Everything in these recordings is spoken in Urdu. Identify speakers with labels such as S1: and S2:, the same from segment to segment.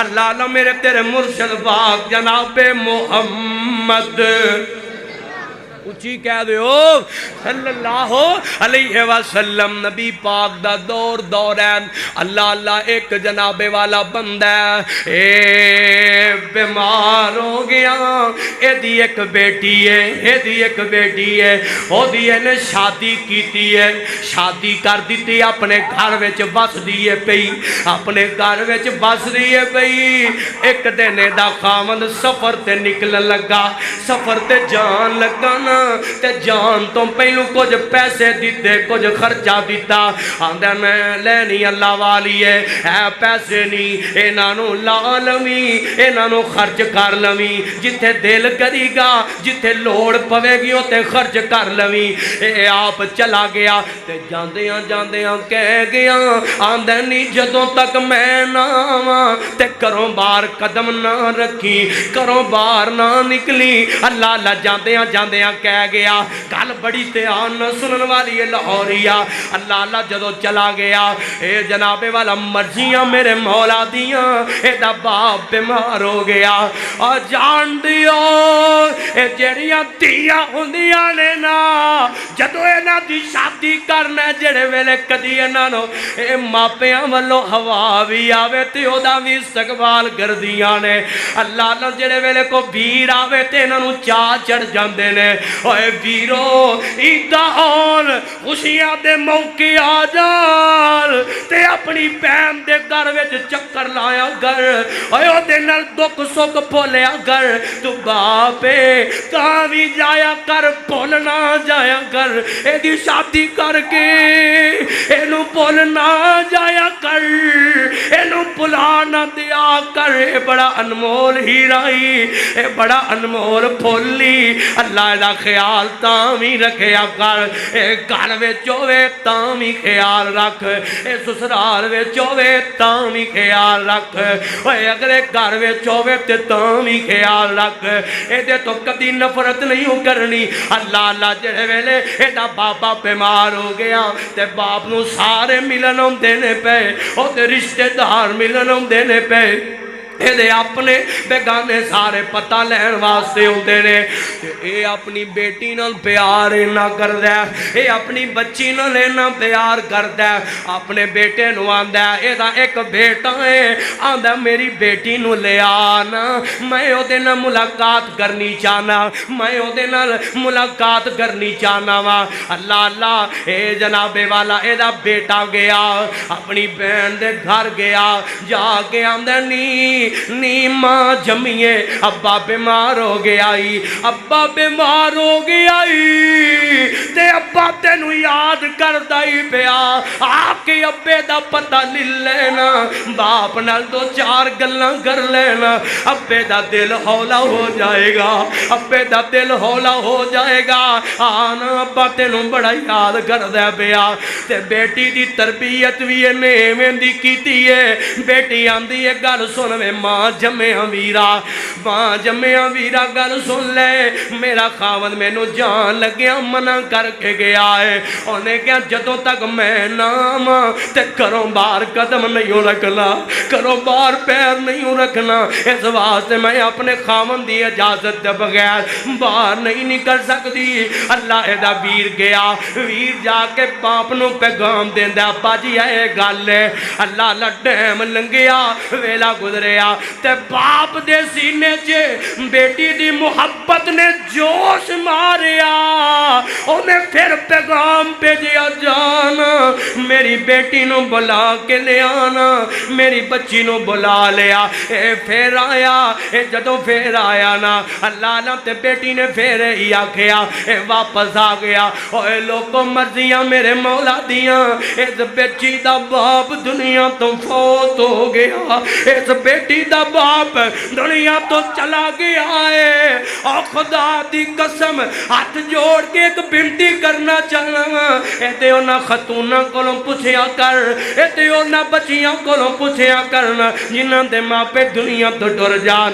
S1: اللہ اللہ میرے تیرے مرشد پاک جناب محمد اچھی کہہ دیو صلی اللہ علیہ وسلم نبی پاک دا دورین اللہ اللہ ایک جناب والا بندہ اے بیمار ہو گیا اے دی ایک بیٹی ہے او دی نے شادی کیتی ہے شادی کر دیتی اپنے گھر وچ بس دیے پئی اپنے گھر وچ بس دیے پئی ایک دن دا خاوند سفر تے نکلن لگا سفر تے جان لگا نا تے جان تو پہلو کچھ پیسے دیتے کچھ خرچہ دیتا آندہ میں لینی اللہ والی ہے پیسے نہیں اینانو لا لوی اینانو خرچ کر لوی جتھے دل کری گا جتھے لوڑ پوے گی تے خرچ کر لوی اے آپ چلا گیا تے جاندیاں کہہ گیا آندہ نہیں جدوں تک میں نہ آواں تے کروں بار قدم نہ رکھی کروں بار نہ نکلی اللہ اللہ جاندیاں کہہ گیا گل بڑی دھیان نہ سنن والی ہے لاہوریا اللہ اللہ جدو چلا گیا اے جناب والا مرضیاں میرے مولا دیاں اے دا باپ بیمار ہو گیا اور جان دیو اے جڑیاں دھیاں ہوندیاں نے نا جدو انہاں دی شادی کرنا جڑے ویلے کدی انہاں نو اے ماپیاں والو ہوا بھی آوے تے او دا بھی استقبال کردیاں نے اللہ اللہ جڑے ویلے کو بھیڑ آوے تے انہاں نو چاہ چڑھ جاندے نے اوے ویرو عیدہ آن خوشیاں دے موقع آ جان تے اپنی بہن دے گھر وچ چکر لایا گر اوے او دے نال دکھ سکھ بھولیا گر تو باپے تاں بھی جایا کر بھولنا جایا کر اے دی شادی کر کے اینو بھولنا جایا کر اینو بھلانا دیا کر اے بڑا انمول ہیرائی اے بڑا انمول پھولی اللہ دا خیال تامی رکھیا کر اے گھر وچ ہوے تامی خیال رکھ اے سسرال وچ ہوے تامی خیال رکھ اے اگلے گھر وچ ہوے تے تامی خیال رکھ اے دے تو کدی نفرت نہیں کرنی اللہ اللہ جڑے ویلے اے دا بابا بیمار ہو گیا تے باپ نو سارے ملن ہوندے نے پے او تے رشتہ دار ملن ہوندے نے پے اے دے اپنے بیگانے سارے پتہ لین واسطے ہوندے نے اے اپنی بیٹی نال پیار نہ کردا اے اپنی بچی نال نہ پیار کردا اپنے بیٹے نو آندا اے دا ایک بیٹا ہے آندا میری بیٹی نو لے آنا میں او دے نال ملاقات کرنی چاہنا میں او دے نال ملاقات کرنی چاہنا وا اللہ اللہ اے جناب والا اے دا بیٹا گیا اپنی بہن دے گھر گیا جا کے آندا نی ماں جمیے ابا بیمار ہو گیا ابا بیمار ہو گیا تے ابا تینو یاد کردا ہی پیا آ کے ابے دا پتہ لے لینا باپ نال دو چار گلاں کر لینا ابے دا دل ہولا ہو جائے گا ابے دا دل ہولا ہو جائے گا آنا ابا تینو بڑا یاد کردا پیا تے بیٹی دی تربیت بھی ایویں دی کیتی ہے بیٹی آندی ہے گل سن وے ماں جمعیاں ویرا گل سن لے میرا خاوند مینوں جان لگیا منع کر کے گیا ہے انہیں کیا جدوں تک میں نام تے کروں بار قدم نہیں رکھنا کروں بار پیر نہیں رکھنا اس واسطے میں اپنے خاوند دی اجازت دے بغیر باہر نہیں نکل سکتی اللہ دا ویر گیا ویر جا کے باپ نو پیغام دیندا ابا جی اے گل ہے اللہ اللہ ٹائم لنگیا ویلا گزریا تے باپ دے سینے چ بیٹی دی محبت نے جوش ماریا انہیں پھر پیغام بھیجیا جانا میری بیٹی نو بلا کے لے آنا میری بچی نو بلا لیا اے پھر آیا اے جدوں پھر آیا نا اللہ نا تے بیٹی نے پھر ہی آکھیا اے واپس آ گیا اوے لوگوں مرضیاں میرے مولا دیاں اس بیٹی دا باپ دنیا تو فوت ہو گیا اس بیٹی دا باپ دنیا تو چلا گیا ہے اور خدا دی قسم ہاتھ جوڑ کے ایک بنتی کرنا چاہنا اے تے اونا خاتوناں کولوں پوچھیا کر اے تے اونا بچیاں کولوں پوچھیا کرنا جنہاں دے ماں پہ دنیا تو ٹر جان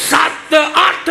S1: 7-8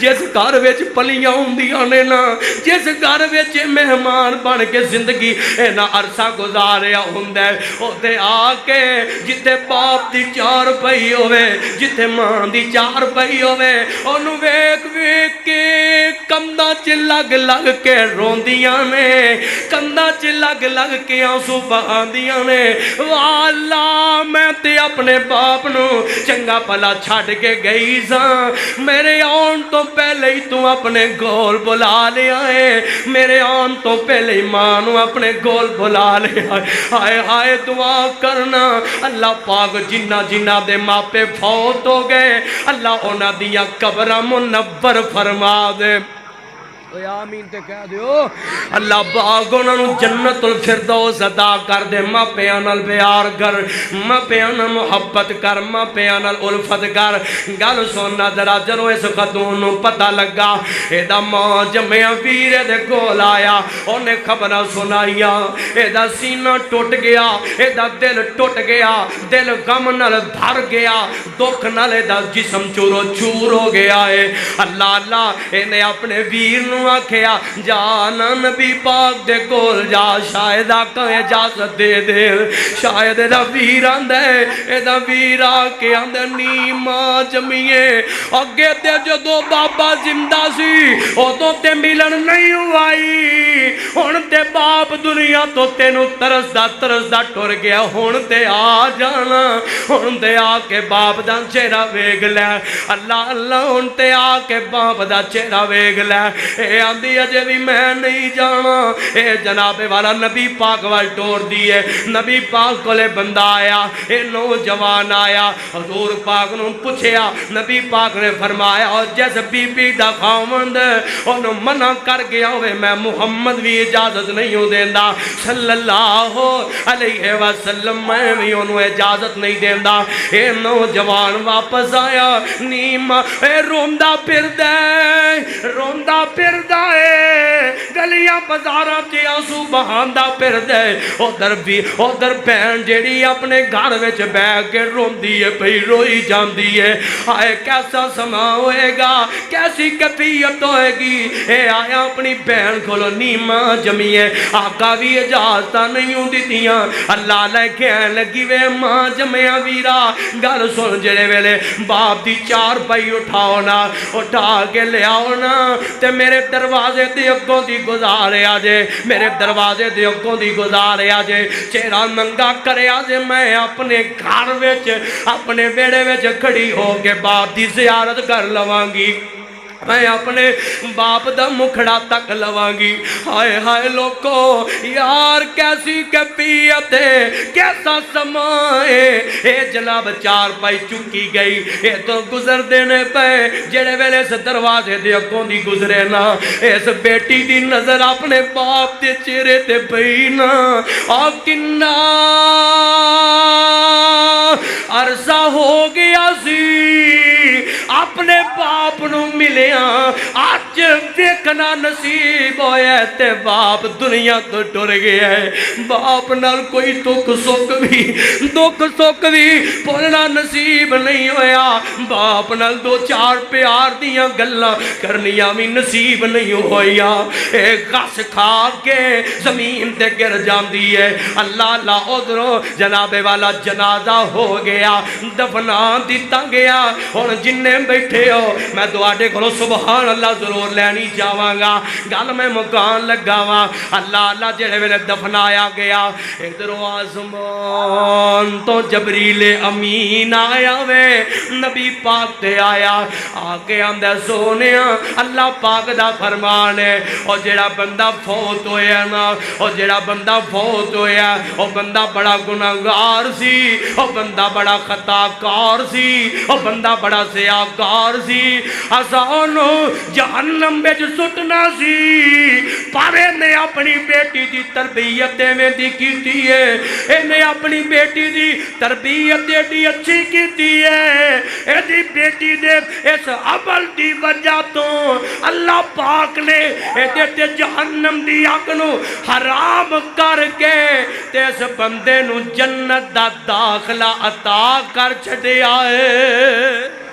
S1: جس گھر وچ پلیاں ہوندیاں نے نا جس گھر وچ مہمان بن کے زندگی اینا عرصہ گزاریا ہوندا ہے اوتے آ کے جتے باپ دی چار پئی ہوے جتے ماں دی چار پئی ہوے اونوں ویکھ ویکھ کے کنداں چ لگ لگ کے روندیاں نے کنداں چ لگ لگ کے آنسو بہاندیاں نے والا میں تے اپنے باپ نو چنگا پلا چھڈ کے گئی ساں میرے آن تو پہلے ہی تو اپنے گول بلا لیا ہے میرے آن تو پہلے ہی ماں نو اپنے گول بلا لیا ہے ہائے ہائے دعا کرنا اللہ پاک جنہ جنہ دے ماپے فوت ہو گئے اللہ انہاں دیاں قبراں منور فرما دے آمین تے کہہ دیو اللہ باغ انہاں نو جنت الفردوس عطا کر دے ماں پیاں نال پیار کر ماں پیاں نال محبت کر ماں پیاں نال الفت کر گل سننا ذرا جدوں اس خاتون نو پتہ لگا اے دا ماں جمیا ویر دے کول آیا اونے خبراں سنائیاں اے دا سینہ ٹوٹ گیا اے دا دل ٹوٹ گیا دل غم نال بھر گیا دکھ نال اے دا جسم چورو چور ہو گیا ہے اللہ اللہ اے نے اپنے ویر نو آکھیا جانا نبی پاک دے کول جا شاید آقا اجازت دے دے شاید دا ویر آندے اے دا ویر آکے آندے نی ماں جمیے اگے تے جدو بابا زندہ سی او تو تے ملن نہیں ہوائی ہون تے باپ دنیا تو تینو ترس دا ٹر گیا ہون تے آ جانا ہون تے آ کے باپ دا چہرہ ویگ لے اللہ اللہ ہون تے آ کے باپ دا چہرہ ویگ لے اے آندی اجے بھی میں نہیں جانا اے جناب والا نبی پاک وال ٹور دیئے نبی پاک کو لے بندہ آیا اے نوجوان آیا حضور پاک نو پوچھیا نبی پاک نے فرمایا اور جیس بی بی دا خاوند انہوں منع کر گیا ہوئے میں محمد بھی اجازت نہیں ہوں دیندہ صلی اللہ علیہ وسلم میں بھی انہوں اجازت نہیں دیندہ اے نوجوان واپس آیا نیم اے روندہ پھر دے گلیاں بازاراں تے آنسو بہاندا پھر دے ادھر بہن جیڑی اپنے گھر وچ بیٹھ کے روندی ہے پئی روئی جاندی ہے ہائے کیسا سما ہوئے گا کیسی کیفیت ہوئے گی اے آیا اپنی بہن کھولو نیما جمیے آقا بھی اجازت نہیں ہوں دیتیاں اللہ لے کہن لگی وے ماں جمیا ویرا گل سن جڑے ویلے باپ دی چار پائی اٹھا کے لے آؤ نا تے میرے دروازے دے اگوں دی گزارے آجے میرے دروازے دے اگوں دی گزارے آجے چہرہ ننگا کرے آجے میں اپنے گھر وچ اپنے بیڑے وچ کھڑی ہو کے باپ دی زیارت کر لوانگی میں اپنے باپ دا مکھڑا تک لوانگی ہائے ہائے لوگو یار کیسی کیفیت ہے کیسا سمائے اے جناب چار پائی چکی گئی اے تو گزر دینے پہ جڑے ویلے سے دروازے دے اگوں دی گزرے نا اس بیٹی دی نظر اپنے باپ دے چہرے تے پئی نا آکنا عرصہ ہو گیا سی اپنے باپ نو ملے آج دیکھنا نصیب ہویا ہے تے باپ دنیا تو ٹر گیا ہے باپ نال کوئی دکھ سکھ بھی بولنا نصیب نہیں ہویا باپ نال دو چار پیار دیاں گلاں کرنیاں بھی نصیب نہیں ہویا ایک غص کھا کے زمین تے گر جاندی ہے اللہ اللہ ادھروں جناب والا جنازہ ہو گیا دفنا دیتا گیا اور جنہیں بیٹھے ہو میں دعاٹے کرو سبحان اللہ ضرور لینی جاواں گا گل میں مکان لگاواں اللہ اللہ جڑے ویلے دفنایا گیا ادھر آسمان تو جبریل امین آیا وے نبی پاک تے آیا آگے آندے سونیا اللہ پاک دا فرمان ہے اور جڑا بندہ فوت ہویا نا اور جڑا بندہ فوت ہویا وہ بندہ بڑا گناہگار سی وہ بندہ بڑا خطاکار سی وہ بندہ بڑا سیاکار سی اسانو جہنم بچ سٹنا سی پر نے اپنی بیٹی دی تربیت میں دی کیتی ہے انہیں اپنی بیٹی دی تربیت دی اچھی کیتی ہے ایدی بیٹی دے اس عمل دی وجہ تو اللہ پاک نے ایدے جہنم دی اگنو حرام کر کے تے اس بندے نو جنت دا داخلہ عطا کر چھڑیا ہے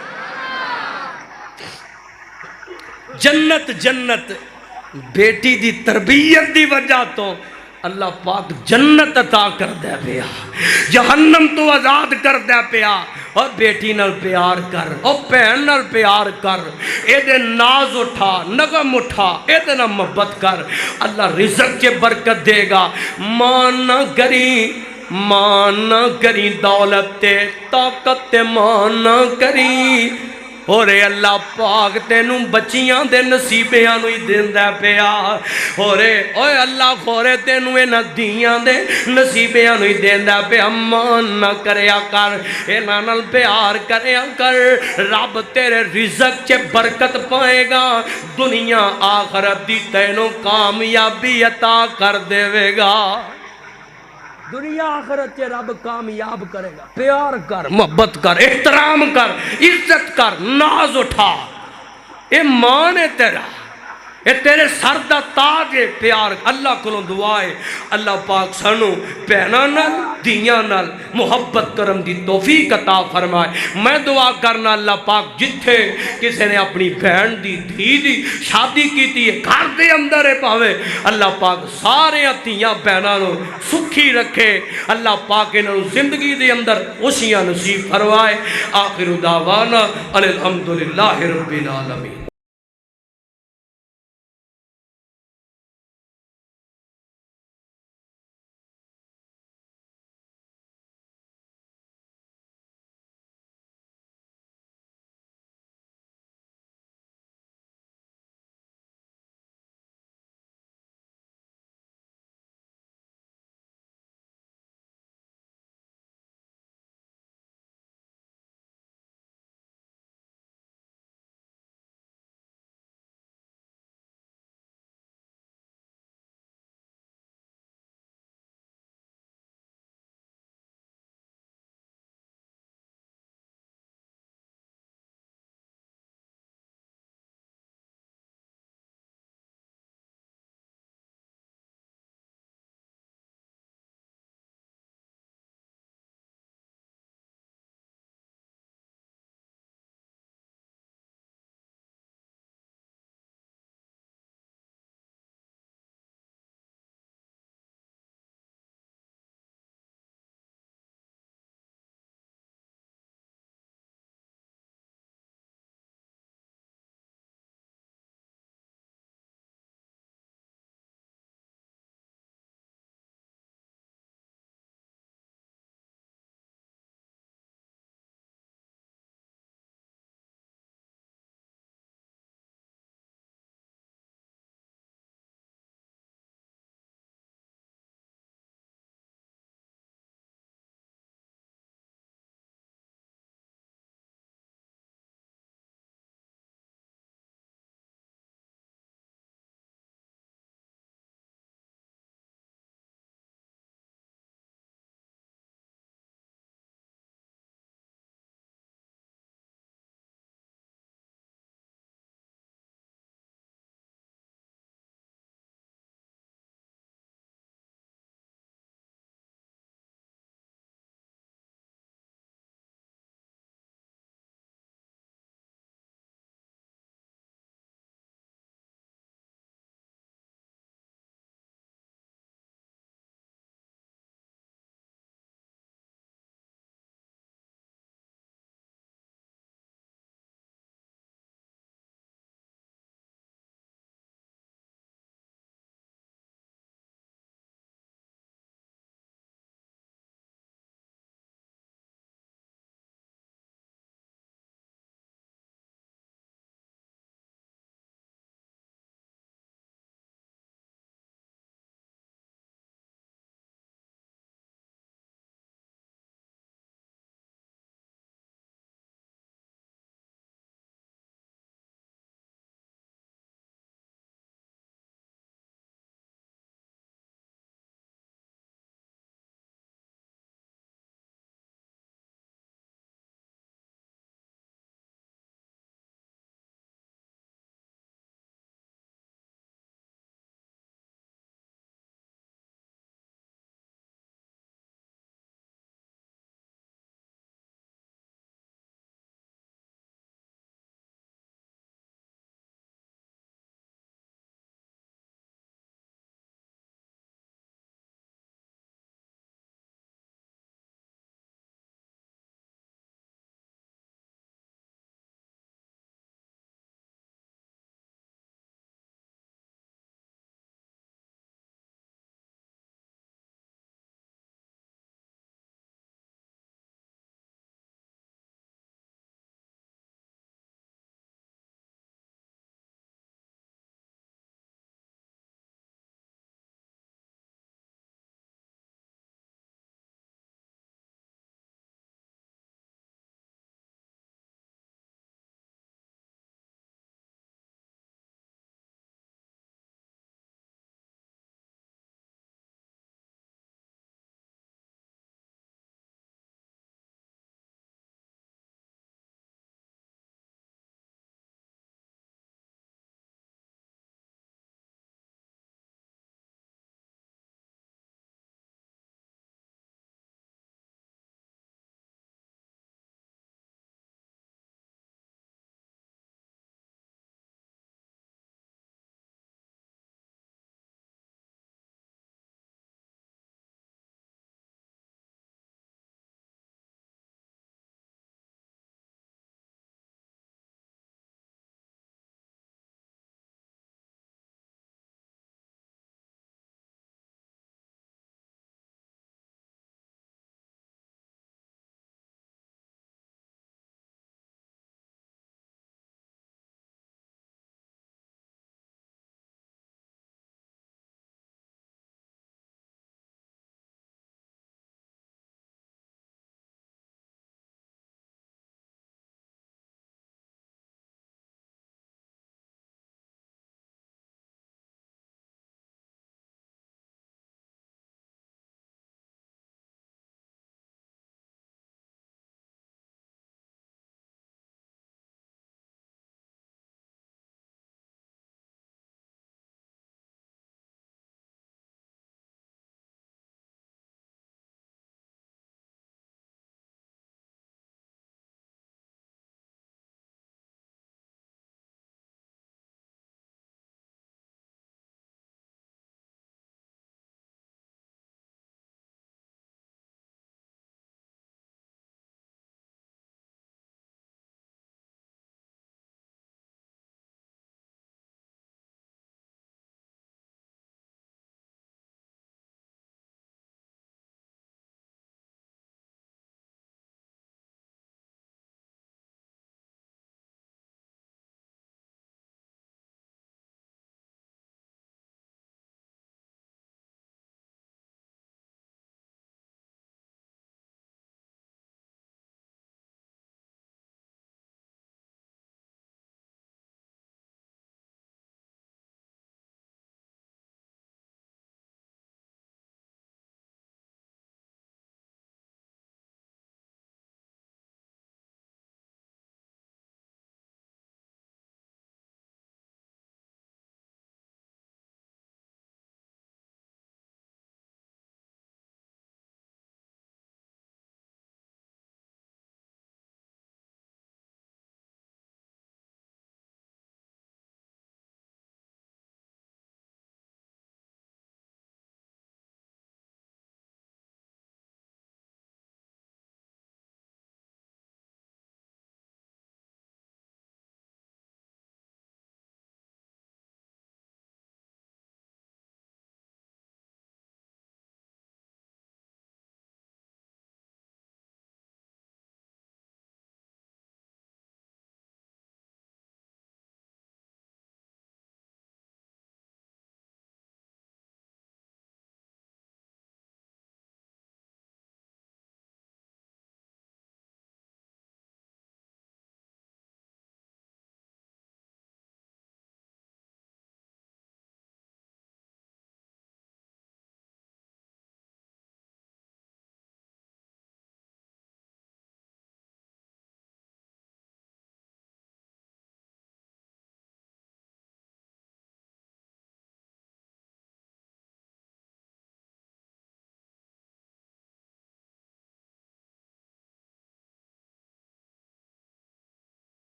S1: جنت جنت بیٹی دی تربیت دی وجہ تو اللہ پاک جنت عطا کر دے پیا، جہنم تو آزاد کر دے پیا۔ اور بیٹی نال پیار کر، اور بہن نال پیار کر، اے دے ناز اٹھا، نغم اٹھا، اے دے نال محبت کر، اللہ رزق کے برکت دے گا۔ مان نہ کری دولت تے طاقت تے مان نہ کری، اور اللہ پاک تینوں بچیاں دے نصیبیاں نو ہی دیندا پیا، اور اوے اللہ خورے تینوں انہاں دیاں دے نصیبیاں نو ہی دیندا پیا۔ مان نہ کریا کر، انہاں نال پیار کریا کر، رب تیرے رزق چ برکت پائے گا، دنیا آخرت دی تینوں کامیابی عطا کر دے گا۔ دنیا آخرت کے رب کامیاب کرے گا۔ پیار کر، محبت کر، احترام کر، عزت کر، ناز اٹھا، اے مان ہے تیرا، اے تیرے سر دا تاج ہے۔ پیار اللہ کو دعا ہے اللہ پاک سانو بہناں نال دیاں نال محبت کرم دی توفیق عطا فرمائے۔ میں دعا کرنا اللہ پاک جتھے کسی نے اپنی بہن دی دھی دی شادی کیتی ہے گھر دے اندر ہے پاوے، اللہ پاک سارے تیاں بہناں نو سکھی رکھے، اللہ پاک انہوں زندگی دے اندر خوشیاں نصیب فرمائے۔ آخر دعوانا الحمدللہ رب العالمین۔